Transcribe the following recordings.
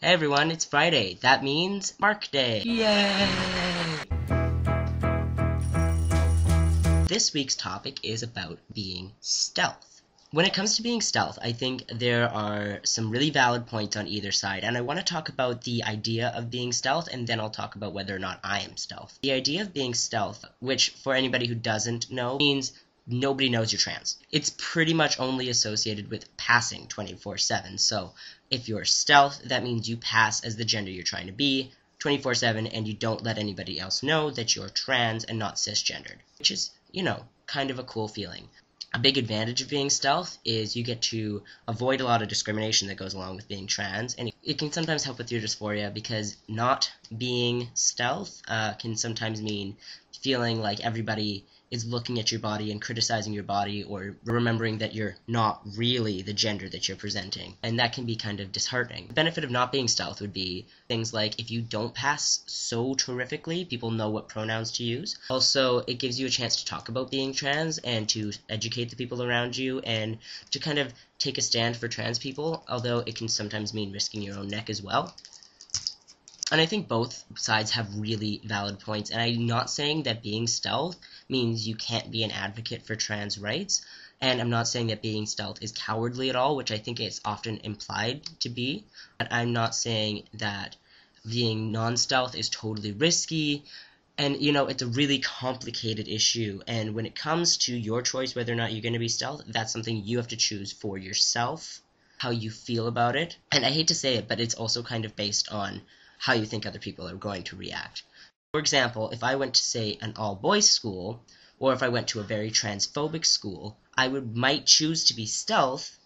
Hey everyone, it's Friday. That means Mark Day. Yay! This week's topic is about being stealth. When it comes to being stealth, I think there are some really valid points on either side, and I want to talk about the idea of being stealth, and then I'll talk about whether or not I am stealth. The idea of being stealth, which for anybody who doesn't know, means nobody knows you're trans. It's pretty much only associated with passing 24/7. So if you're stealth, that means you pass as the gender you're trying to be 24/7 and you don't let anybody else know that you're trans and not cisgendered, which is, kind of a cool feeling. A big advantage of being stealth is you get to avoid a lot of discrimination that goes along with being trans, and it can sometimes help with your dysphoria because not being stealth can sometimes mean feeling like everybody is looking at your body and criticizing your body, or remembering that you're not really the gender that you're presenting, and that can be kind of disheartening. The benefit of not being stealth would be things like if you don't pass so terrifically, people know what pronouns to use. Also, it gives you a chance to talk about being trans and to educate the people around you and to kind of take a stand for trans people, although it can sometimes mean risking your own neck as well. And I think both sides have really valid points, and I'm not saying that being stealth means you can't be an advocate for trans rights, and I'm not saying that being stealth is cowardly at all, which I think it's often implied to be, but I'm not saying that being non-stealth is totally risky, and it's a really complicated issue, and when it comes to your choice whether or not you're going to be stealth, that's something you have to choose for yourself, how you feel about it, and I hate to say it, but it's also kind of based on how you think other people are going to react. For example, if I went to, say, an all-boys school, or if I went to a very transphobic school, I might choose to be stealth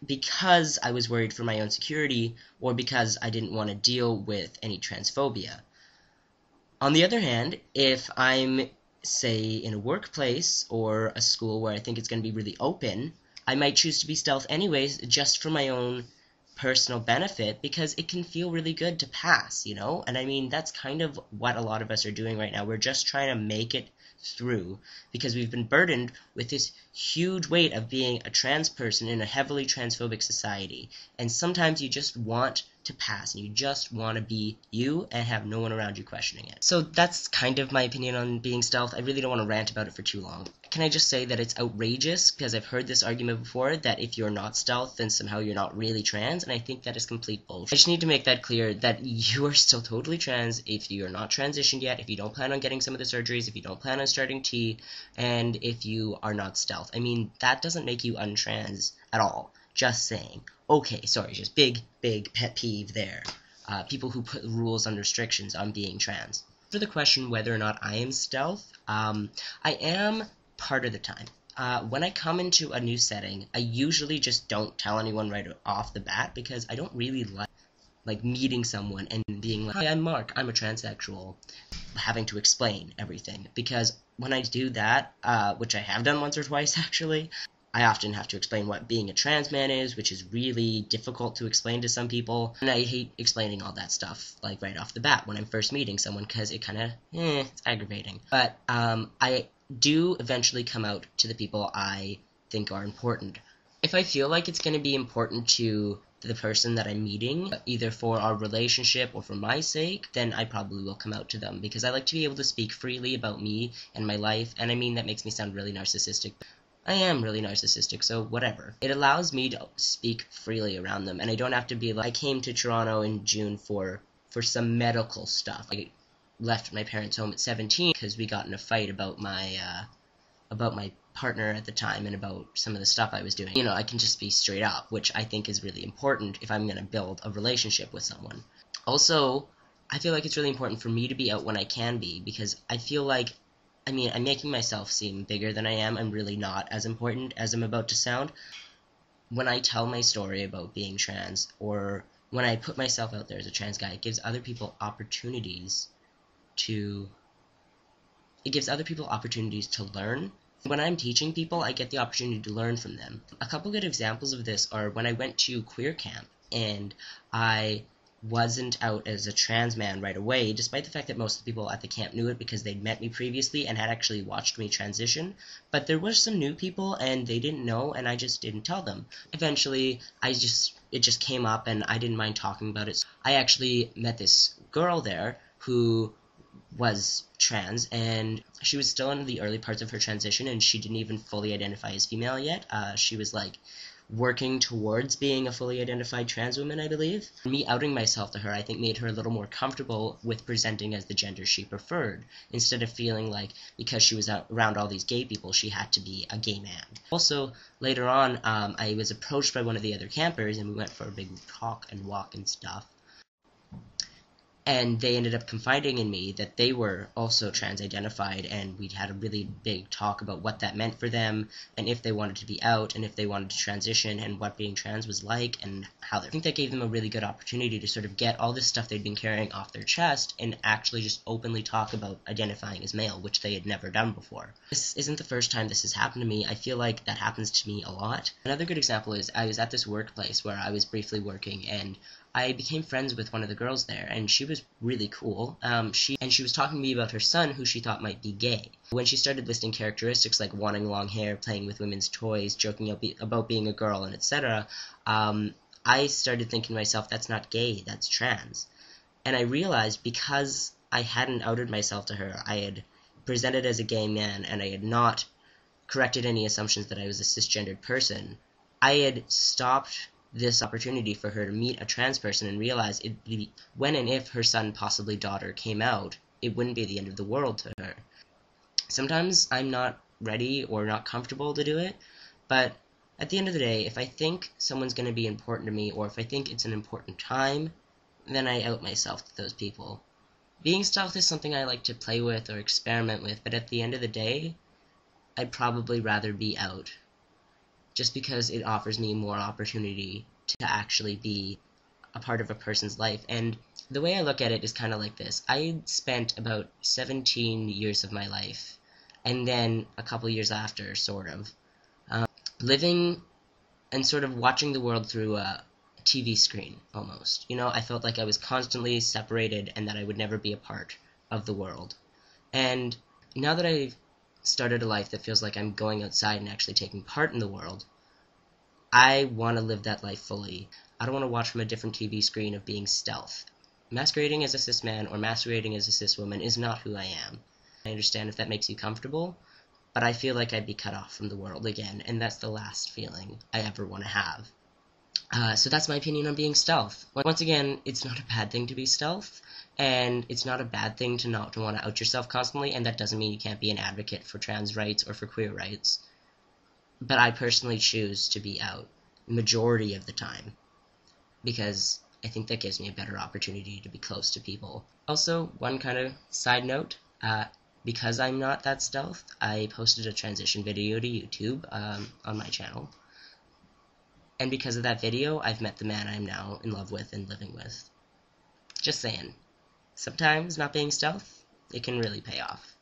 because I was worried for my own security, or because I didn't want to deal with any transphobia. On the other hand, if I'm, say, in a workplace or a school where I think it's going to be really open, I might choose to be stealth anyways, just for my own personal benefit, because it can feel really good to pass, and I mean that's kind of what a lot of us are doing right now. We're just trying to make it through because we've been burdened with this huge weight of being a trans person in a heavily transphobic society, and sometimes you just want to pass and you just want to be you and have no one around you questioning it. So that's kind of my opinion on being stealth. I really don't want to rant about it for too long. Can I just say that it's outrageous, because I've heard this argument before, that if you're not stealth, then somehow you're not really trans, and I think that is complete bullshit. I just need to make that clear, that you are still totally trans if you're not transitioned yet, if you don't plan on getting some of the surgeries, if you don't plan on starting T, and if you are not stealth. I mean, that doesn't make you untrans at all. Just saying. Okay, sorry, just big pet peeve there. People who put rules and restrictions on being trans. For the question whether or not I am stealth, I am part of the time. When I come into a new setting, I usually just don't tell anyone right off the bat, because I don't really like meeting someone and being like, "Hi, I'm Mark, I'm a transsexual," having to explain everything. Because when I do that, which I have done once or twice actually, I often have to explain what being a trans man is, which is really difficult to explain to some people, and I hate explaining all that stuff, like, right off the bat when I'm first meeting someone, because it kind of, it's aggravating. But, I do eventually come out to the people I think are important. If I feel like it's going to be important to the person that I'm meeting, either for our relationship or for my sake, then I probably will come out to them, because I like to be able to speak freely about me and my life, and I mean, that makes me sound really narcissistic. I am really narcissistic, so whatever. It allows me to speak freely around them, and I don't have to be like, I came to Toronto in June for some medical stuff. I left my parents' home at 17 because we got in a fight about my partner at the time and about some of the stuff I was doing. I can just be straight up, which I think is really important if I'm going to build a relationship with someone. Also, I feel like it's really important for me to be out when I can be, because I feel like, I'm making myself seem bigger than I am. I'm really not as important as I'm about to sound. When I tell my story about being trans, or when I put myself out there as a trans guy, it gives other people opportunities to learn. When I'm teaching people, I get the opportunity to learn from them. A couple good examples of this are when I went to queer camp, and I wasn't out as a trans man right away, despite the fact that most of the people at the camp knew it because they'd met me previously and had actually watched me transition. But there were some new people, and they didn't know, and I just didn't tell them. Eventually, I just it just came up and I didn't mind talking about it. So I actually met this girl there who was trans, and she was still in the early parts of her transition, and she didn't even fully identify as female yet. She was like working towards being a fully identified trans woman, I believe. Me outing myself to her, I think, made her a little more comfortable with presenting as the gender she preferred, instead of feeling like because she was around all these gay people, she had to be a gay man. Also, later on, I was approached by one of the other campers, and we went for a big talk and walk and stuff. And they ended up confiding in me that they were also trans-identified, and we'd had a really big talk about what that meant for them, and if they wanted to be out, and if they wanted to transition, and what being trans was like, and how I think that gave them a really good opportunity to sort of get all this stuff they'd been carrying off their chest, and actually just openly talk about identifying as male, which they had never done before. This isn't the first time this has happened to me. I feel like that happens to me a lot. Another good example is I was at this workplace where I was briefly working, and I became friends with one of the girls there, and she was really cool. She was talking to me about her son, who she thought might be gay. When she started listing characteristics like wanting long hair, playing with women's toys, joking about being a girl, and etc., I started thinking to myself, that's not gay, that's trans. And I realized because I hadn't outed myself to her, I had presented as a gay man, and I had not corrected any assumptions that I was a cisgendered person, I had stopped this opportunity for her to meet a trans person and realize when and if her son, possibly daughter, came out, it wouldn't be the end of the world to her. Sometimes I'm not ready or not comfortable to do it, but at the end of the day, if I think someone's going to be important to me, or if I think it's an important time, then I out myself to those people. Being stealth is something I like to play with or experiment with, but at the end of the day, I'd probably rather be out, just because it offers me more opportunity to actually be a part of a person's life. And the way I look at it is kind of like this. I spent about 17 years of my life, and then a couple years after, sort of, living and sort of watching the world through a TV screen, almost. You know, I felt like I was constantly separated and that I would never be a part of the world. And now that I've started a life that feels like I'm going outside and actually taking part in the world, I want to live that life fully. I don't want to watch from a different TV screen of being stealth. Masquerading as a cis man or masquerading as a cis woman is not who I am. I understand if that makes you comfortable, but I feel like I'd be cut off from the world again, and that's the last feeling I ever want to have. So that's my opinion on being stealth. Once again, it's not a bad thing to be stealth, and it's not a bad thing to not to want to out yourself constantly, and that doesn't mean you can't be an advocate for trans rights or for queer rights. But I personally choose to be out the majority of the time, because I think that gives me a better opportunity to be close to people. Also, one kind of side note, because I'm not that stealth, I posted a transition video to YouTube on my channel. And because of that video, I've met the man I'm now in love with and living with. Just saying. Sometimes not being stealth, it can really pay off.